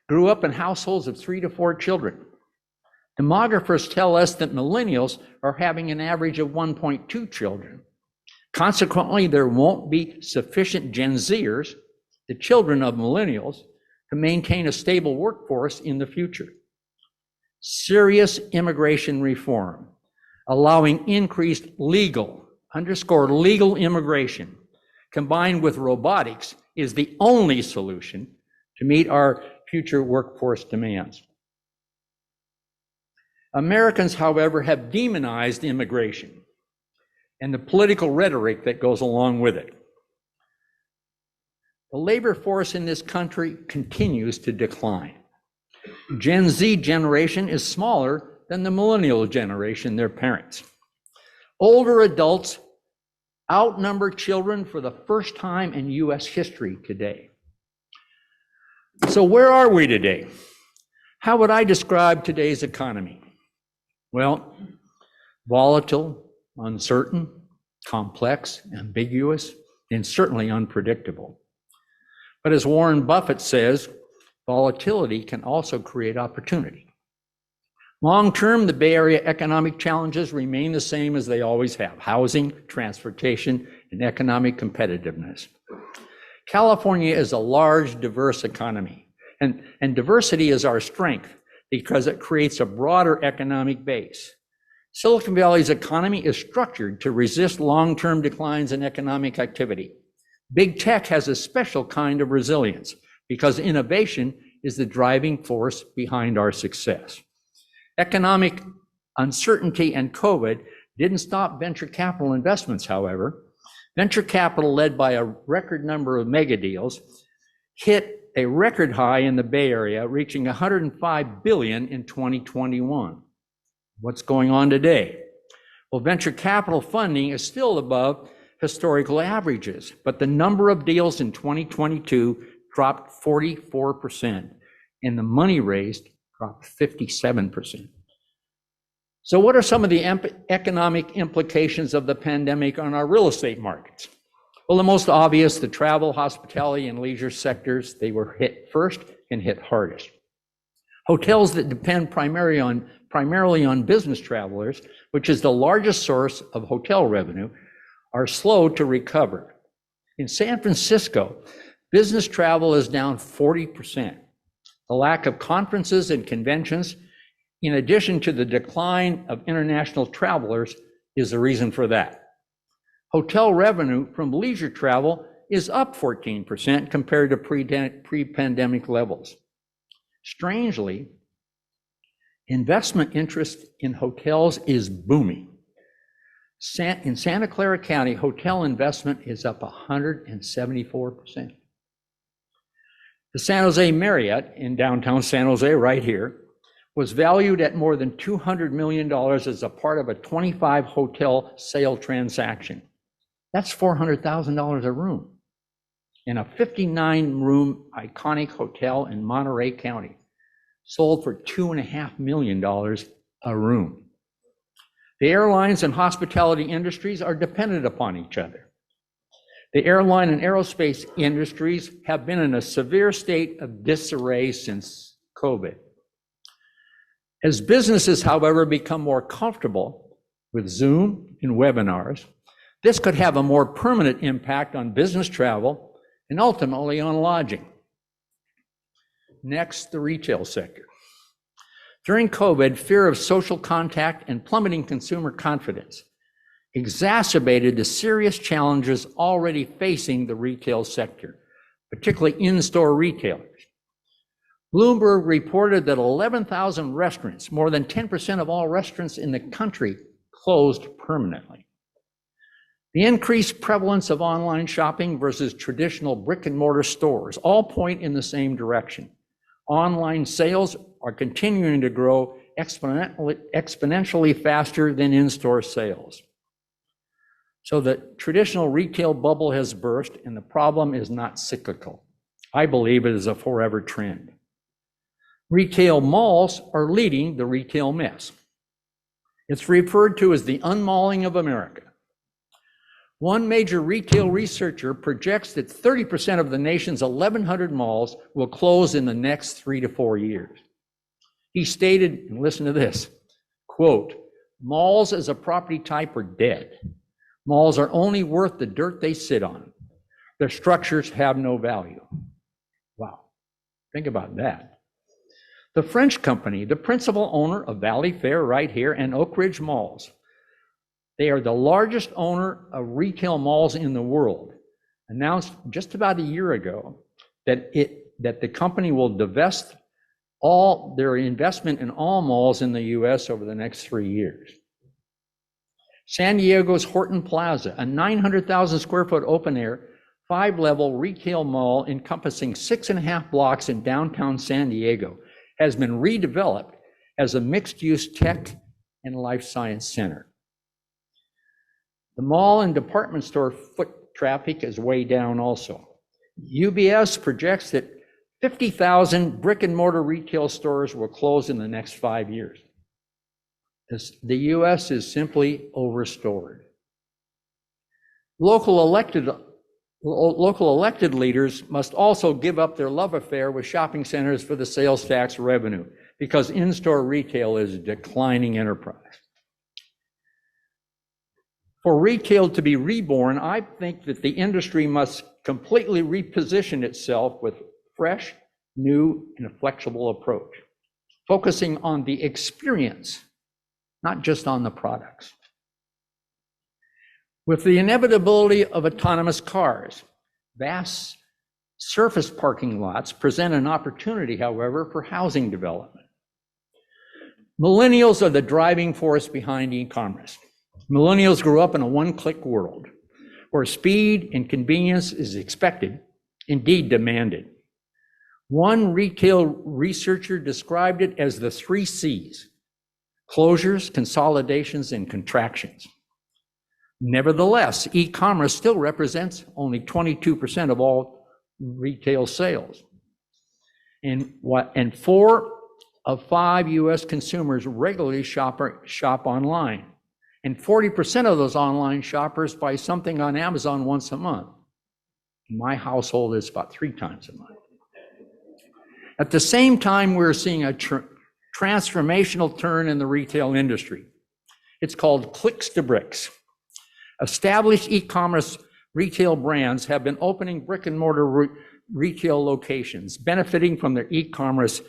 [SPEAKER 10] grew up in households of 3 to 4 children. Demographers tell us that millennials are having an average of 1.2 children. Consequently, there won't be sufficient Gen Zers, the children of millennials, to maintain a stable workforce in the future. Serious immigration reform, allowing increased legal, underscore legal immigration, combined with robotics, is the only solution to meet our future workforce demands. Americans, however, have demonized immigration and the political rhetoric that goes along with it. The labor force in this country continues to decline. Gen Z generation is smaller than the millennial generation, their parents. Older adults outnumber children for the first time in US history today. So where are we today? How would I describe today's economy? Well, volatile, uncertain, complex, ambiguous, and certainly unpredictable. But as Warren Buffett says, volatility can also create opportunity. Long-term, the Bay Area economic challenges remain the same as they always have: housing, transportation, and economic competitiveness. California is a large, diverse economy, and diversity is our strength because it creates a broader economic base. Silicon Valley's economy is structured to resist long-term declines in economic activity. Big tech has a special kind of resilience because innovation is the driving force behind our success. Economic uncertainty and COVID didn't stop venture capital investments, however. Venture capital, led by a record number of mega deals, hit a record high in the Bay Area, reaching $105 billion in 2021. What's going on today? Well, venture capital funding is still above historical averages, but the number of deals in 2022 dropped 44%, and the money raised dropped 57%. So what are some of the economic implications of the pandemic on our real estate markets? Well, the most obvious, the travel, hospitality, and leisure sectors, they were hit first and hit hardest. Hotels that depend primarily on business travelers, which is the largest source of hotel revenue, are slow to recover. In San Francisco, business travel is down 40%. The lack of conferences and conventions, in addition to the decline of international travelers, is the reason for that. Hotel revenue from leisure travel is up 14% compared to pre-pandemic levels. Strangely, investment interest in hotels is booming. In Santa Clara County, hotel investment is up 174%. The San Jose Marriott in downtown San Jose, right here, was valued at more than $200 million as a part of a 25 hotel sale transaction. That's $400,000 a room in a 59-room iconic hotel in Monterey County, sold for $2.5 million a room. The airlines and hospitality industries are dependent upon each other. The airline and aerospace industries have been in a severe state of disarray since COVID. As businesses, however, become more comfortable with Zoom and webinars, this could have a more permanent impact on business travel and ultimately on lodging. Next, the retail sector. During COVID, fear of social contact and plummeting consumer confidence exacerbated the serious challenges already facing the retail sector, particularly in-store retailers. Bloomberg reported that 11,000 restaurants, more than 10% of all restaurants in the country, closed permanently. The increased prevalence of online shopping versus traditional brick-and-mortar stores all point in the same direction. Online sales are continuing to grow exponentially faster than in-store sales. So the traditional retail bubble has burst, and the problem is not cyclical. I believe it is a forever trend. Retail malls are leading the retail mess. It's referred to as the unmalling of America. One major retail researcher projects that 30% of the nation's 1,100 malls will close in the next 3 to 4 years. He stated, and listen to this, quote, "Malls as a property type are dead. Malls are only worth the dirt they sit on. Their structures have no value." Wow, think about that. The French company, the principal owner of Valley Fair right here and Oak Ridge Malls, they are the largest owner of retail malls in the world, announced just about a year ago that the company will divest all their investment in all malls in the US over the next 3 years. San Diego's Horton Plaza, a 900,000 square foot open air, 5-level retail mall encompassing 6.5 blocks in downtown San Diego, has been redeveloped as a mixed-use tech and life science center. The mall and department store foot traffic is way down also. UBS projects that 50,000 brick-and-mortar retail stores will close in the next 5 years. The US is simply overstored. Local elected leaders must also give up their love affair with shopping centers for the sales tax revenue, because in-store retail is a declining enterprise. For retail to be reborn, I think that the industry must completely reposition itself with fresh, new, and flexible approach, focusing on the experience, not just on the products. With the inevitability of autonomous cars, vast surface parking lots present an opportunity, however, for housing development. Millennials are the driving force behind e-commerce. Millennials grew up in a one-click world where speed and convenience is expected, indeed demanded. One retail researcher described it as the 3 C's: closures, consolidations, and contractions. Nevertheless, e-commerce still represents only 22% of all retail sales. And 4 of 5 US consumers regularly shop online. And 40% of those online shoppers buy something on Amazon once a month. In my household, it's about 3 times a month. At the same time, we're seeing a transformational turn in the retail industry. It's called clicks to bricks. Established e-commerce retail brands have been opening brick and mortar retail locations, benefiting from their e-commerce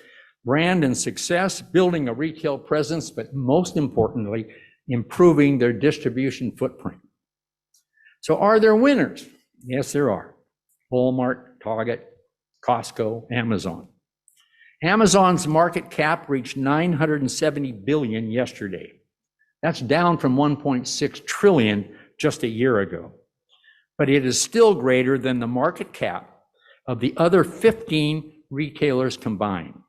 [SPEAKER 10] brand and success, building a retail presence, but most importantly, improving their distribution footprint. So are there winners? Yes, there are. Walmart, Target, Costco, Amazon. Amazon's market cap reached $970 billion yesterday. That's down from $1.6 trillion just a year ago. But it is still greater than the market cap of the other 15 retailers combined.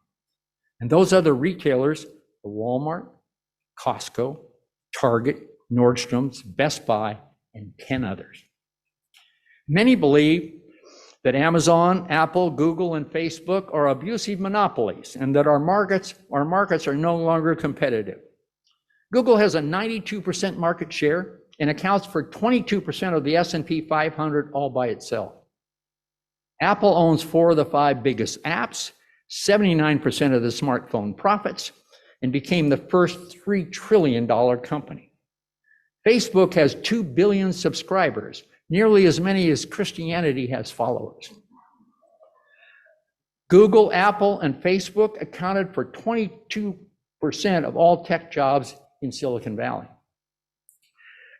[SPEAKER 10] And those other retailers are Walmart, Costco, Target, Nordstrom's, Best Buy, and 10 others. Many believe that Amazon, Apple, Google, and Facebook are abusive monopolies and that our markets are no longer competitive. Google has a 92% market share and accounts for 22% of the S&P 500 all by itself. Apple owns 4 of the 5 biggest apps, 79% of the smartphone profits, and became the first $3 trillion company. Facebook has 2 billion subscribers, nearly as many as Christianity has followers. Google, Apple, and Facebook accounted for 22% of all tech jobs in Silicon Valley.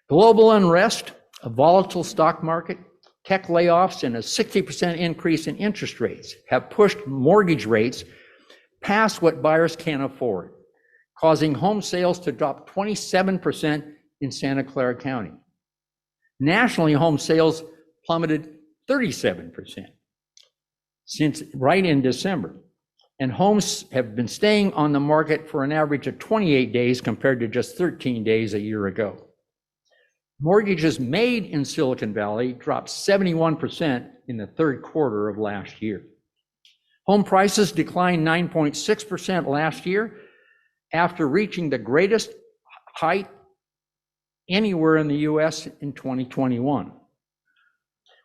[SPEAKER 10] Global unrest, a volatile stock market, tech layoffs, and a 60% increase in interest rates have pushed mortgage rates past what buyers can afford, causing home sales to drop 27% in Santa Clara County. Nationally, home sales plummeted 37% since right in December, and homes have been staying on the market for an average of 28 days compared to just 13 days a year ago. Mortgages made in Silicon Valley dropped 71% in the third quarter of last year. Home prices declined 9.6% last year after reaching the greatest height anywhere in the US in 2021,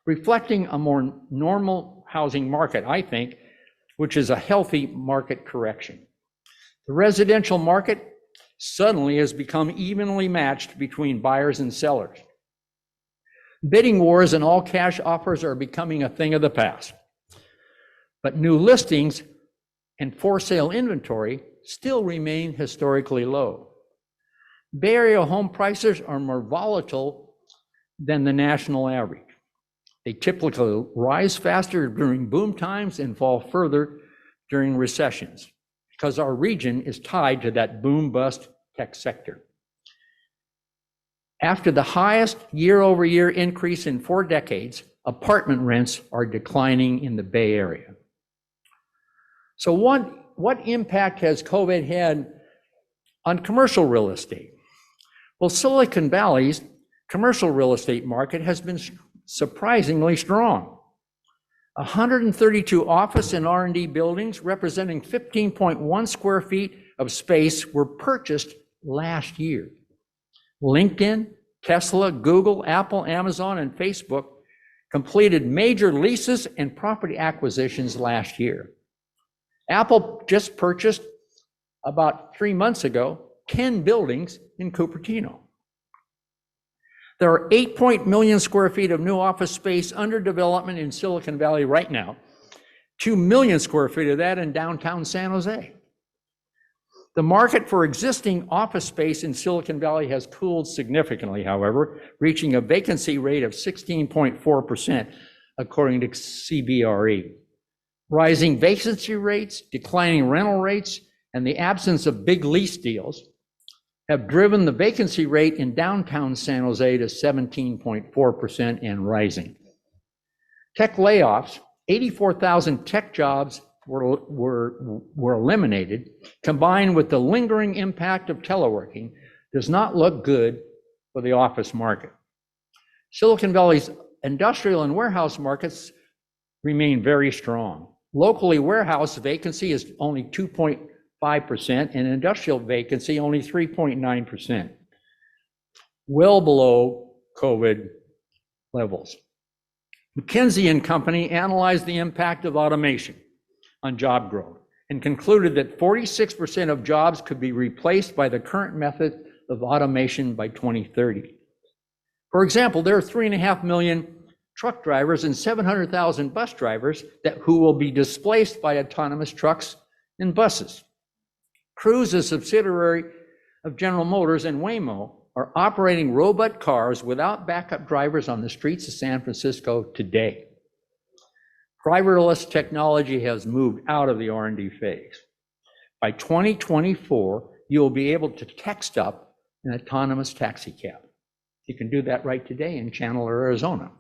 [SPEAKER 10] reflecting a more normal housing market, I think, which is a healthy market correction. The residential market suddenly has become evenly matched between buyers and sellers. Bidding wars and all cash offers are becoming a thing of the past, but new listings and for sale inventory still remain historically low. Bay Area home prices are more volatile than the national average. They typically rise faster during boom times and fall further during recessions because our region is tied to that boom-bust tech sector. After the highest year-over-year increase in 4 decades, apartment rents are declining in the Bay Area. So what impact has COVID had on commercial real estate? Well, Silicon Valley's commercial real estate market has been surprisingly strong. 132 office and R&D buildings representing 15.1 square feet of space were purchased last year. LinkedIn, Tesla, Google, Apple, Amazon, and Facebook completed major leases and property acquisitions last year. Apple just purchased about 3 months ago 10 buildings in Cupertino. There are 8 million square feet of new office space under development in Silicon Valley right now, 2 million square feet of that in downtown San Jose. The market for existing office space in Silicon Valley has cooled significantly, however, reaching a vacancy rate of 16.4%, according to CBRE. Rising vacancy rates, declining rental rates, and the absence of big lease deals have driven the vacancy rate in downtown San Jose to 17.4% and rising. Tech layoffs, 84,000 tech jobs were eliminated, combined with the lingering impact of teleworking, does not look good for the office market. Silicon Valley's industrial and warehouse markets remain very strong. Locally, warehouse vacancy is only 2.5% and industrial vacancy only 3.9%, well below COVID levels. McKinsey & Company analyzed the impact of automation on job growth and concluded that 46% of jobs could be replaced by the current method of automation by 2030. For example, there are 3.5 million truck drivers and 700,000 bus drivers who will be displaced by autonomous trucks and buses. Cruise, a subsidiary of General Motors and Waymo, are operating robot cars without backup drivers on the streets of San Francisco today. Driverless technology has moved out of the R&D phase. By 2024, you'll be able to text up an autonomous taxi cab. You can do that right today in Chandler, Arizona.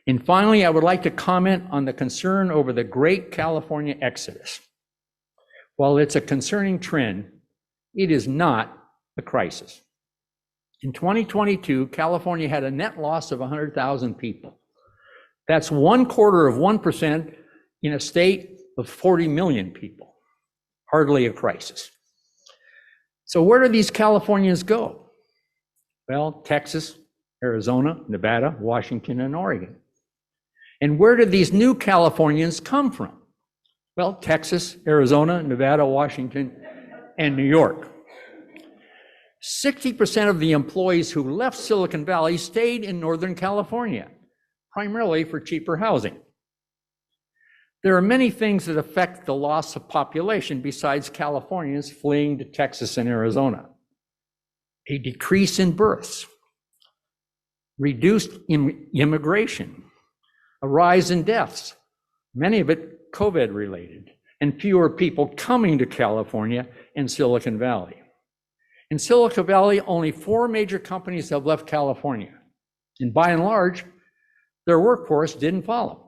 [SPEAKER 10] And finally, I would like to comment on the concern over the great California exodus. While it's a concerning trend, it is not a crisis. In 2022, California had a net loss of 100,000 people. That's 1/4% in a state of 40 million people. Hardly a crisis. So where do these Californians go? Well, Texas, Arizona, Nevada, Washington, and Oregon. And where did these new Californians come from? Well, Texas, Arizona, Nevada, Washington, and New York. 60% of the employees who left Silicon Valley stayed in Northern California, primarily for cheaper housing. There are many things that affect the loss of population besides Californians fleeing to Texas and Arizona. A decrease in births, reduced immigration, a rise in deaths, many of it COVID related, and fewer people coming to California and Silicon Valley. In Silicon Valley, only 4 major companies have left California, and by and large, their workforce didn't follow.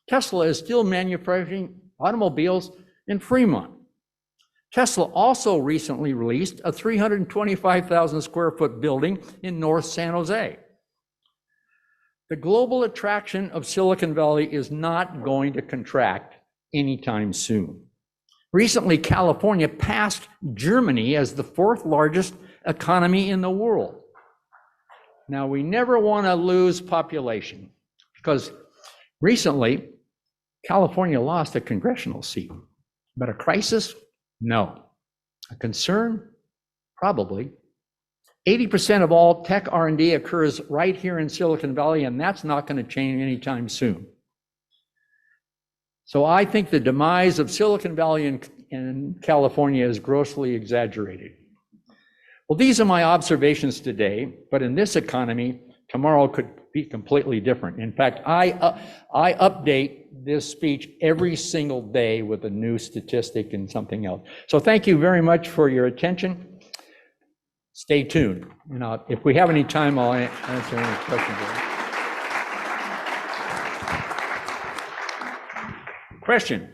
[SPEAKER 10] Tesla is still manufacturing automobiles in Fremont. Tesla also recently released a 325,000 square foot building in North San Jose. The global attraction of Silicon Valley is not going to contract anytime soon. Recently, California passed Germany as the 4th largest economy in the world. Now, we never want to lose population because recently, California lost a congressional seat. But a crisis? No. A concern? Probably. 80% of all tech R&D occurs right here in Silicon Valley, and that's not going to change anytime soon. So I think the demise of Silicon Valley in California is grossly exaggerated. Well, these are my observations today, but in this economy, tomorrow could be completely different. In fact, I update this speech every single day with a new statistic and something else. So thank you very much for your attention. Stay tuned. If we have any time, I'll answer any questions. Question?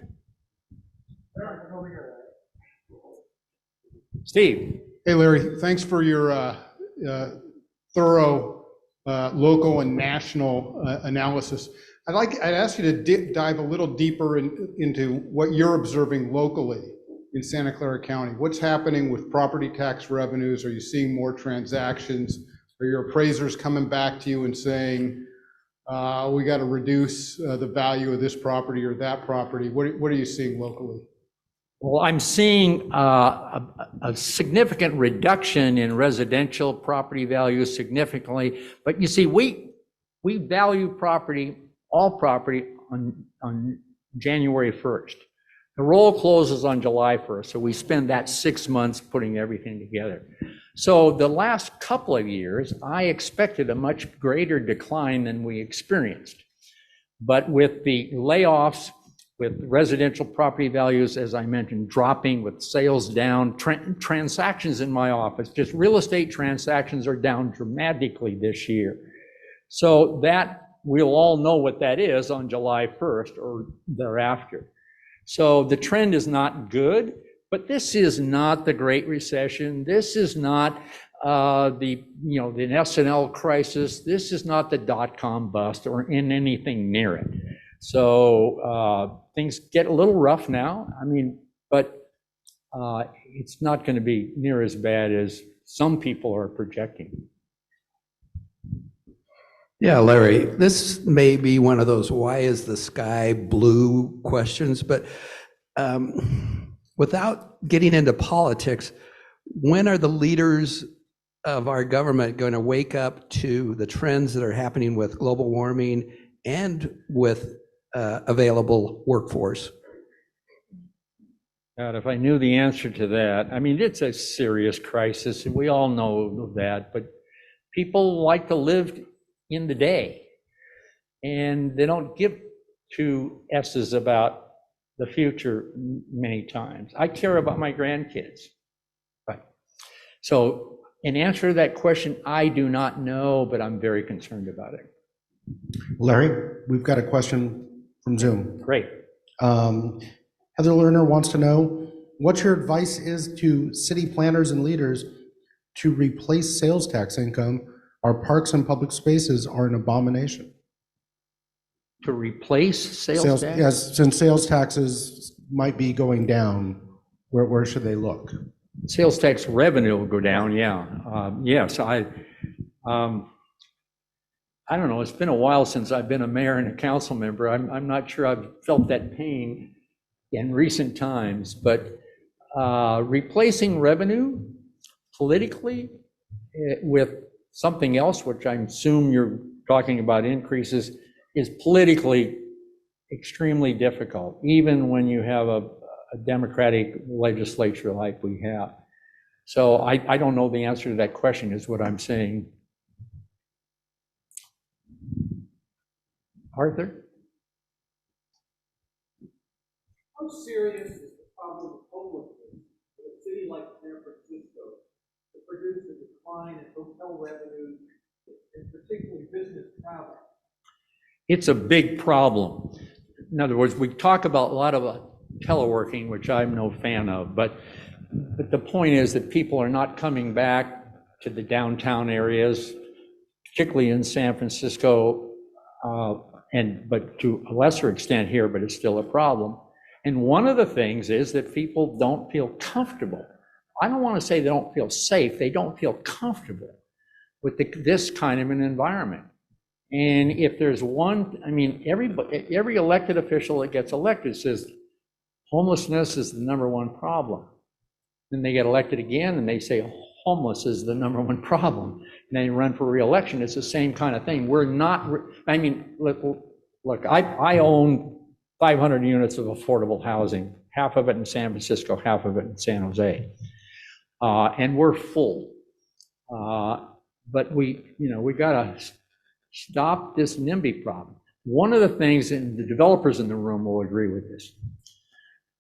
[SPEAKER 10] Steve?
[SPEAKER 17] Hey, Larry, thanks for your thorough local and national analysis. I'd ask you to dive a little deeper into what you're observing locally in Santa Clara County. What's happening with property tax revenues? Are you seeing more transactions? Are your appraisers coming back to you and saying, we got to reduce the value of this property or that property? What are you seeing locally?
[SPEAKER 10] Well, I'm seeing a significant reduction in residential property values significantly. But you see, we value property, all property, on January 1st. The roll closes on July 1st, so we spend that 6 months putting everything together. So the last couple of years, I expected a much greater decline than we experienced. But with the layoffs, with residential property values, as I mentioned, dropping, with sales down, transactions in my office, just real estate transactions are down dramatically this year. So that, we'll all know what that is on July 1st or thereafter. So the trend is not good, but this is not the Great Recession. This is not the S&L crisis. This is not the dot-com bust or in anything near it. So things get a little rough now. But it's not going to be near as bad as some people are projecting.
[SPEAKER 18] Yeah, Larry, this may be one of those why is the sky blue questions, but without getting into politics, when are the leaders of our government going to wake up to the trends that are happening with global warming and with available workforce?
[SPEAKER 10] God, if I knew the answer to that, I mean, it's a serious crisis, and we all know that, but people like to live in the day, and they don't give two S's about the future many times. I care about my grandkids. Right. So in answer to that question, I do not know, but I'm very concerned about it.
[SPEAKER 1] Larry, we've got a question from Zoom.
[SPEAKER 10] Great.
[SPEAKER 1] Heather Lerner wants to know what your advice is to city planners and leaders to replace sales tax income. Our parks and public spaces are an abomination.
[SPEAKER 10] To replace sales tax?
[SPEAKER 1] Yes, since sales taxes might be going down, where should they look?
[SPEAKER 10] Sales tax revenue will go down, yeah. Yes, I don't know, it's been a while since I've been a mayor and a council member. I'm not sure I've felt that pain in recent times, but replacing revenue politically with something else, which I assume you're talking about increases, is politically extremely difficult, even when you have a democratic legislature like we have. So I don't know the answer to that question, is what I'm saying. Arthur?
[SPEAKER 19] How serious is the problem of homelessness in a city like San Francisco to produce a decline in hotel revenues and particularly business travel?
[SPEAKER 10] It's a big problem. In other words, we talk about a lot of teleworking, which I'm no fan of, but the point is that people are not coming back to the downtown areas, particularly in San Francisco, but to a lesser extent here, but it's still a problem. And one of the things is that people don't feel comfortable. I don't want to say they don't feel safe, they don't feel comfortable with this kind of an environment. And if there's one, I mean, every elected official that gets elected says homelessness is the #1 problem. Then they get elected again and they say homeless is the #1 problem. And they run for re-election. It's the same kind of thing. We're not, I mean, look, I own 500 units of affordable housing, half of it in San Francisco, half of it in San Jose. And we're full. But we gotta stop this NIMBY problem. One of the things, and the developers in the room will agree with this,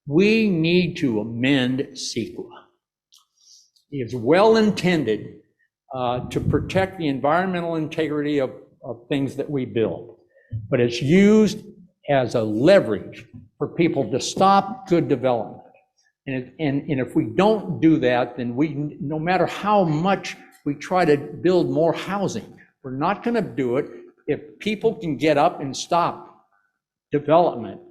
[SPEAKER 10] we need to amend CEQA. It's well intended to protect the environmental integrity of things that we build, but it's used as a leverage for people to stop good development. And if we don't do that, then no matter how much we try to build more housing, we're not going to do it if people can get up and stop development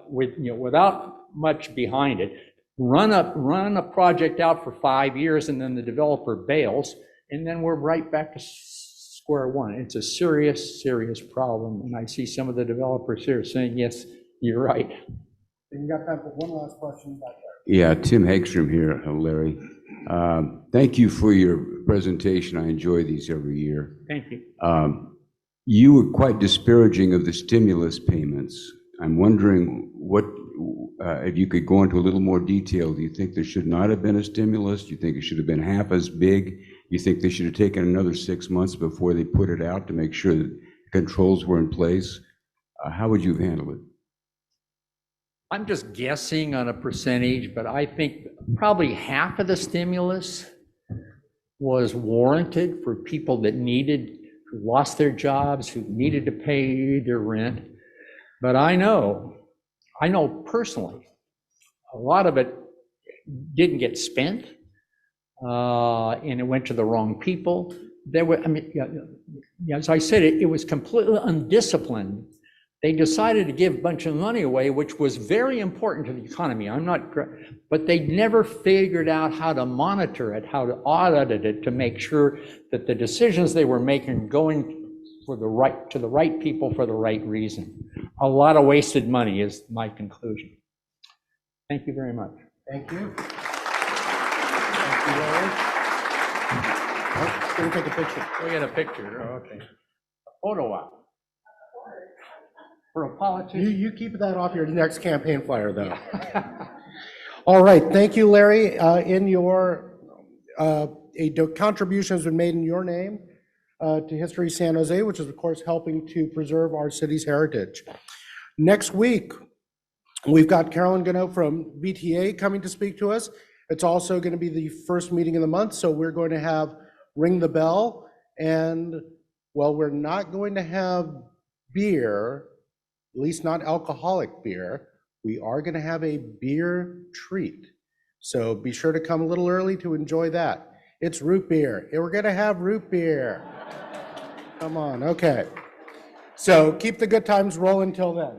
[SPEAKER 10] without much behind it. Run a project out for 5 years, and then the developer bails, and then we're right back to square one. It's a serious, serious problem, and I see some of the developers here saying, yes, you're right.
[SPEAKER 1] You got time for one last question back there.
[SPEAKER 20] Yeah, Tim Hagstrom here, Larry. Thank you for your presentation. I enjoy these every year.
[SPEAKER 10] Thank you.
[SPEAKER 20] You were quite disparaging of the stimulus payments. I'm wondering if you could go into a little more detail. Do you think there should not have been a stimulus? Do you think it should have been half as big? Do you think they should have taken another 6 months before they put it out to make sure that controls were in place? How would you have handled it?
[SPEAKER 10] I'm just guessing on a percentage, but I think probably half of the stimulus was warranted for people that who lost their jobs, who needed to pay their rent. But I know personally, a lot of it didn't get spent, and it went to the wrong people. As I said, it was completely undisciplined. They decided to give a bunch of money away, which was very important to the economy. But they never figured out how to monitor it, how to audit it, to make sure that the decisions they were making going to the right people for the right reason. A lot of wasted money is my conclusion. Thank you very much.
[SPEAKER 1] Thank you. Thank you, Larry. Can we take a picture?
[SPEAKER 10] We got a picture, oh, okay. A photo op. For a politician.
[SPEAKER 1] You keep that off your next campaign flyer, though. All right, thank you, Larry. In your, a contribution has been made in your name to History San Jose, which is, of course, helping to preserve our city's heritage. Next week, we've got Carolyn Gano from VTA coming to speak to us. It's also going to be the first meeting of the month, so we're going to have Ring the Bell, and, well, we're not going to have beer, at least not alcoholic beer. We are going to have a beer treat. So be sure to come a little early to enjoy that. It's root beer. We're going to have root beer. Come on, okay. So keep the good times rolling till then.